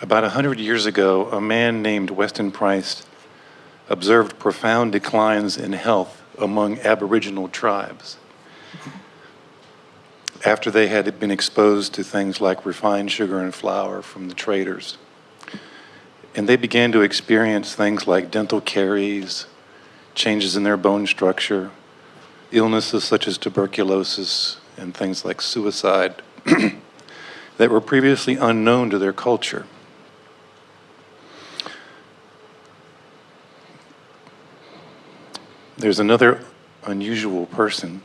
About 100 years ago, a man named Weston Price observed profound declines in health among Aboriginal tribes after they had been exposed to things like refined sugar and flour from the traders. And they began to experience things like dental caries, changes in their bone structure, illnesses such as tuberculosis, and things like suicide that were previously unknown to their culture. There's another unusual person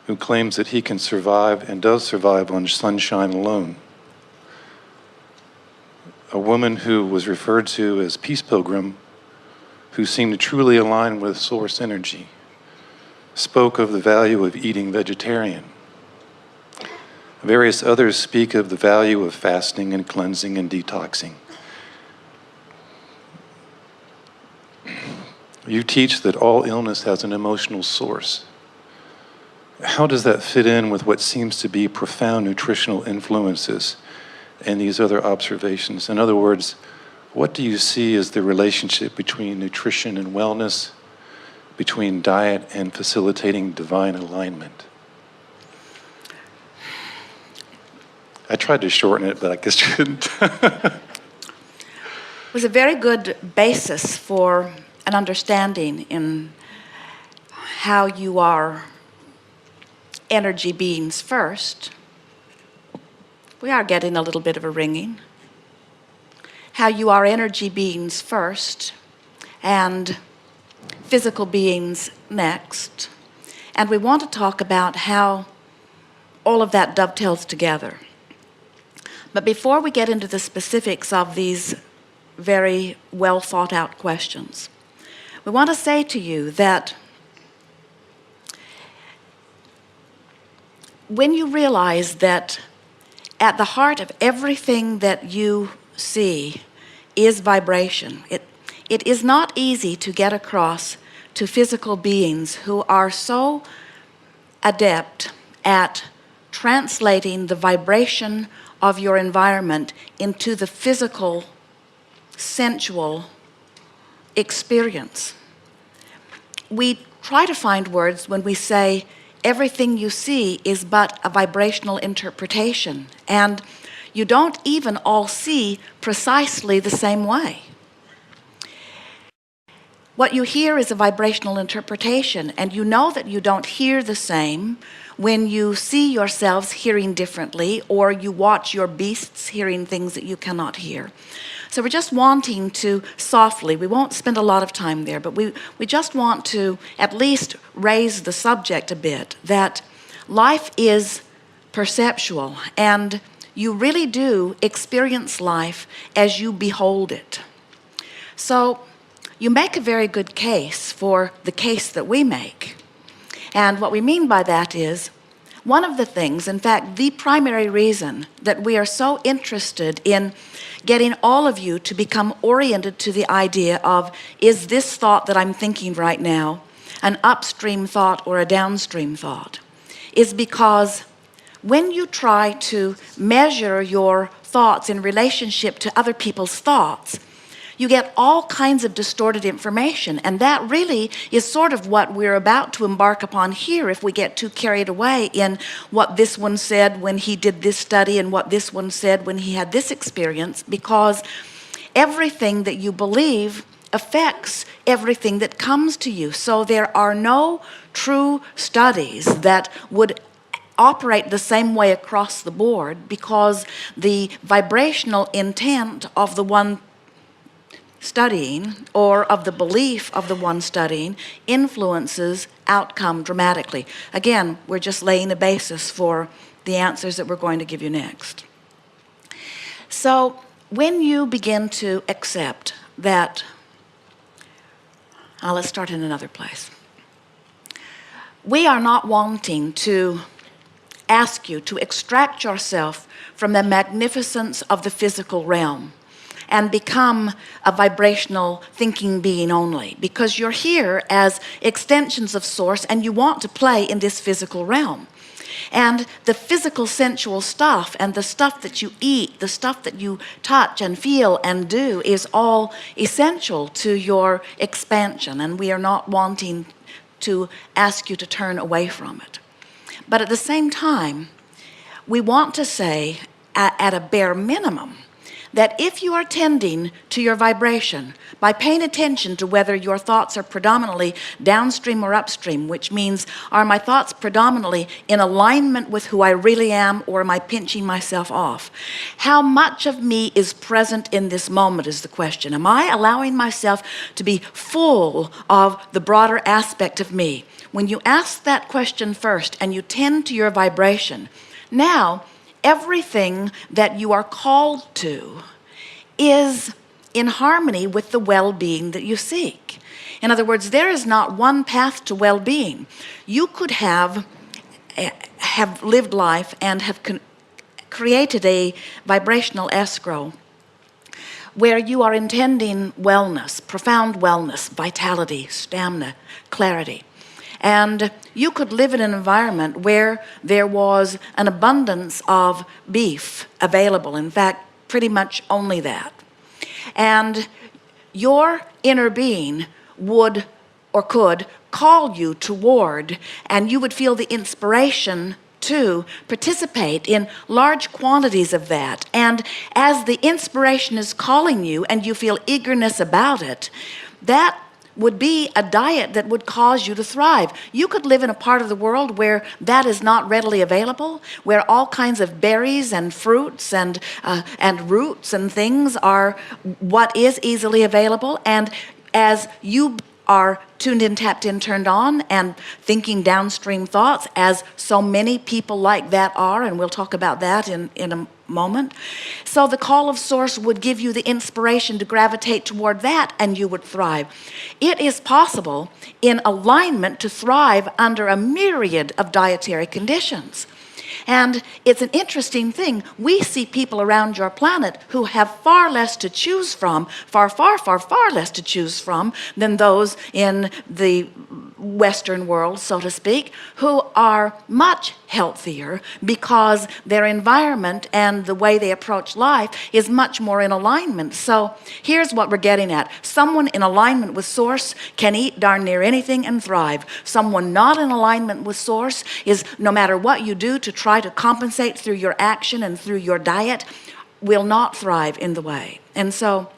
who claims that he can survive and does survive on sunshine alone. A woman who was referred to as Peace Pilgrim, who seemed to truly align with source energy, spoke of the value of eating vegetarian. Various others speak of the value of fasting and cleansing and detoxing. You teach that all illness has an emotional source. How does that fit in with what seems to be profound nutritional influences and these other observations? In other words, what do you see as the relationship between nutrition and wellness, between diet and facilitating divine alignment? I tried to shorten it, but I guess you couldn't. It was a very good basis for an understanding in how you are energy beings first. We are getting a little bit of a ringing. How you are energy beings first and physical beings next. And we want to talk about how all of that dovetails together. But before we get into the specifics of these very well thought out questions, we want to say to you that when you realize that at the heart of everything that you see is vibration, it is not easy to get across to physical beings who are so adept at translating the vibration of your environment into the physical, sensual experience. We try to find words when we say everything you see is but a vibrational interpretation, and you don't even all see precisely the same way. What you hear is a vibrational interpretation, and you know that you don't hear the same when you see yourselves hearing differently, or you watch your beasts hearing things that you cannot hear. So we're just wanting to softly, we won't spend a lot of time there, but we just want to at least raise the subject a bit, that life is perceptual, and you really do experience life as you behold it. So you make a very good case for the case that we make. And what we mean by that is, one of the things, in fact, the primary reason that we are so interested in getting all of you to become oriented to the idea of, is this thought that I'm thinking right now an upstream thought or a downstream thought, is because when you try to measure your thoughts in relationship to other people's thoughts, you get all kinds of distorted information, and that really is sort of what we're about to embark upon here if we get too carried away in what this one said when he did this study and what this one said when he had this experience, because everything that you believe affects everything that comes to you. So there are no true studies that would operate the same way across the board, because the vibrational intent of the one studying, or of the belief of the one studying, influences outcome dramatically. Again, we're just laying a basis for the answers that we're going to give you next. So when you begin to accept that, let's start in another place. We are not wanting to ask you to extract yourself from the magnificence of the physical realm and become a vibrational thinking being only, because you're here as extensions of source and you want to play in this physical realm. And the physical, sensual stuff and the stuff that you eat, the stuff that you touch and feel and do is all essential to your expansion. And we are not wanting to ask you to turn away from it. But at the same time, we want to say, at a bare minimum, that if you are tending to your vibration by paying attention to whether your thoughts are predominantly downstream or upstream, which means, are my thoughts predominantly in alignment with who I really am, or am I pinching myself off? How much of me is present in this moment is the question. Am I allowing myself to be full of the broader aspect of me? When you ask that question first and you tend to your vibration, now everything that you are called to is in harmony with the well-being that you seek. In other words, there is not one path to well-being. You could have lived life and have created a vibrational escrow where you are intending wellness, profound wellness, vitality, stamina, clarity. And you could live in an environment where there was an abundance of beef available. In fact, pretty much only that. And your inner being would or could call you toward, and you would feel the inspiration to participate in large quantities of that. And as the inspiration is calling you and you feel eagerness about it, that would be a diet that would cause you to thrive. You could live in a part of the world where that is not readily available, where all kinds of berries and fruits and roots and things are what is easily available. And as you are tuned in, tapped in, turned on, and thinking downstream thoughts, as so many people like that are, and we'll talk about that in a moment. So the call of Source would give you the inspiration to gravitate toward that, and you would thrive. It is possible in alignment to thrive under a myriad of dietary conditions. And it's an interesting thing. We see people around your planet who have far less to choose from, far less to choose from than those in the Western world, so to speak, who are much healthier because their environment and the way they approach life is much more in alignment. So here's what we're getting at. Someone in alignment with Source can eat darn near anything and thrive. Someone not in alignment with Source is, no matter what you do to try to compensate through your action and through your diet, will not thrive in the way. And so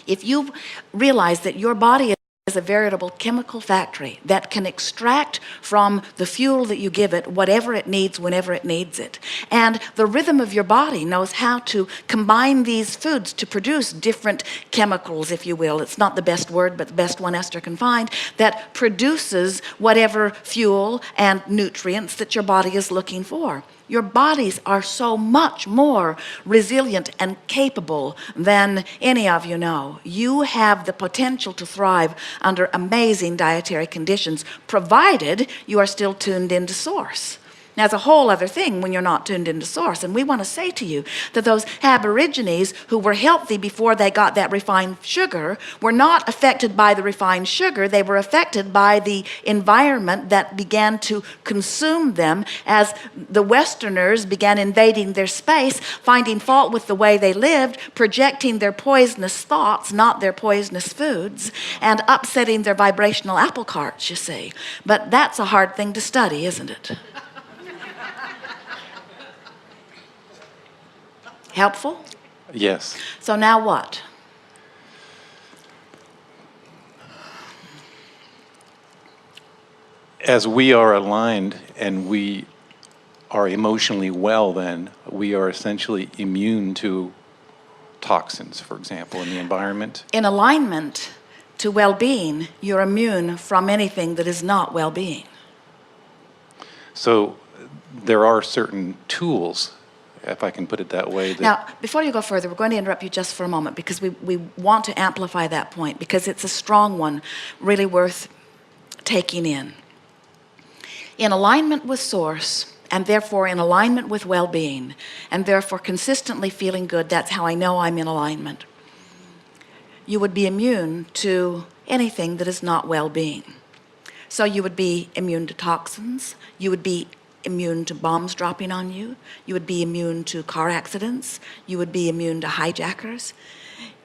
if you realize that your body is a veritable chemical factory that can extract from the fuel that you give it whatever it needs whenever it needs it. And the rhythm of your body knows how to combine these foods to produce different chemicals, if you will. It's not the best word, but the best one Esther can find, that produces whatever fuel and nutrients that your body is looking for. Your bodies are so much more resilient and capable than any of you know. You have the potential to thrive under amazing dietary conditions, provided you are still tuned into Source. Now, it's a whole other thing when you're not tuned into Source. And we want to say to you that those Aborigines who were healthy before they got that refined sugar were not affected by the refined sugar. They were affected by the environment that began to consume them as the Westerners began invading their space, finding fault with the way they lived, projecting their poisonous thoughts, not their poisonous foods, and upsetting their vibrational apple carts, you see. But that's a hard thing to study, isn't it? Helpful? Yes. So now what? As we are aligned and we are emotionally well, then we are essentially immune to toxins, for example, in the environment. In alignment to well-being, you're immune from anything that is not well-being. So there are certain tools, if I can put it that way. Now, before you go further, we're going to interrupt you just for a moment because we want to amplify that point because it's a strong one, really worth taking in. In alignment with Source, and therefore in alignment with well-being, and therefore consistently feeling good, that's how I know I'm in alignment, you would be immune to anything that is not well-being. So you would be immune to toxins, you would be immune to bombs dropping on you. You would be immune to car accidents. You would be immune to hijackers.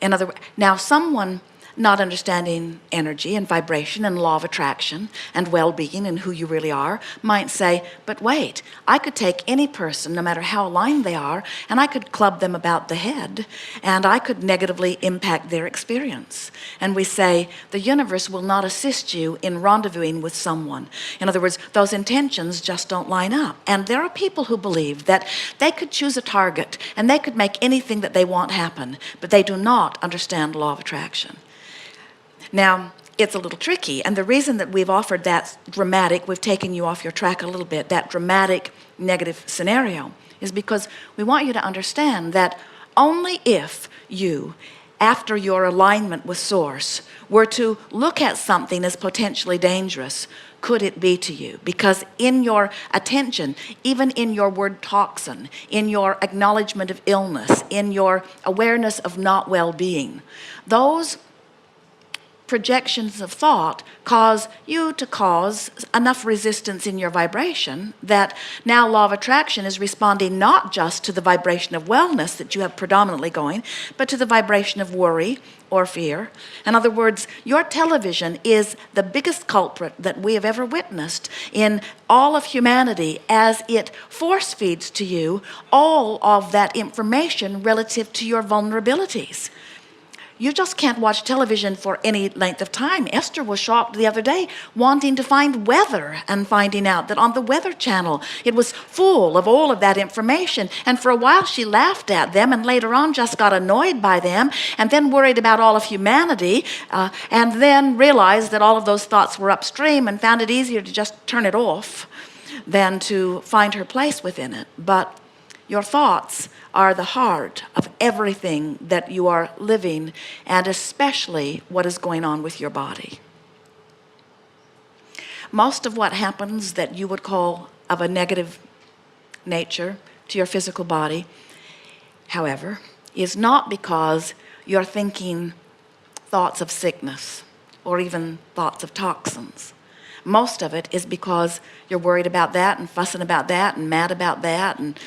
In other words, now someone not understanding energy and vibration and law of attraction and well-being and who you really are might say, but wait, I could take any person, no matter how aligned they are, and I could club them about the head, and I could negatively impact their experience. And we say, the universe will not assist you in rendezvousing with someone. In other words, those intentions just don't line up. And there are people who believe that they could choose a target and they could make anything that they want happen, but they do not understand law of attraction. Now, it's a little tricky, and the reason that we've offered that dramatic, we've taken you off your track a little bit, that dramatic negative scenario, is because we want you to understand that only if you, after your alignment with Source, were to look at something as potentially dangerous, could it be to you. Because in your attention, even in your word toxin, in your acknowledgement of illness, in your awareness of not well-being, those projections of thought cause you to cause enough resistance in your vibration that now law of attraction is responding not just to the vibration of wellness that you have predominantly going, but to the vibration of worry or fear. In other words, your television is the biggest culprit that we have ever witnessed in all of humanity, as it force feeds to you all of that information relative to your vulnerabilities. You just can't watch television for any length of time. Esther was shocked the other day wanting to find weather and finding out that on the Weather Channel it was full of all of that information. And for a while she laughed at them, and later on just got annoyed by them, and then worried about all of humanity, and then realized that all of those thoughts were upstream and found it easier to just turn it off than to find her place within it. But your thoughts are the heart of everything that you are living, and especially what is going on with your body. Most of what happens that you would call of a negative nature to your physical body, however, is not because you're thinking thoughts of sickness or even thoughts of toxins. Most of it is because you're worried about that and fussing about that and mad about that, and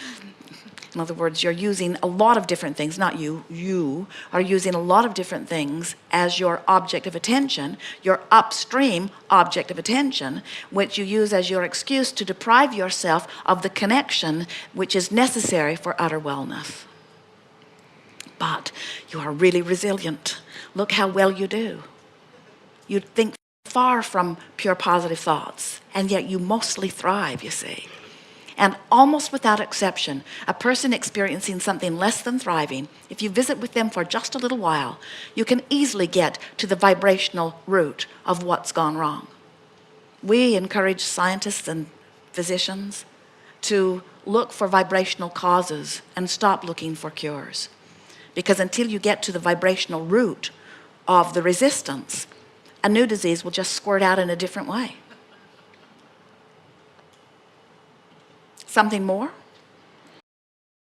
in other words, you're using a lot of different things, not you are using a lot of different things as your object of attention, your upstream object of attention, which you use as your excuse to deprive yourself of the connection which is necessary for utter wellness. But you are really resilient. Look how well you do. You think far from pure positive thoughts, and yet you mostly thrive, you see. And almost without exception, a person experiencing something less than thriving, if you visit with them for just a little while, you can easily get to the vibrational root of what's gone wrong. We encourage scientists and physicians to look for vibrational causes and stop looking for cures. Because until you get to the vibrational root of the resistance, a new disease will just squirt out in a different way. Something more?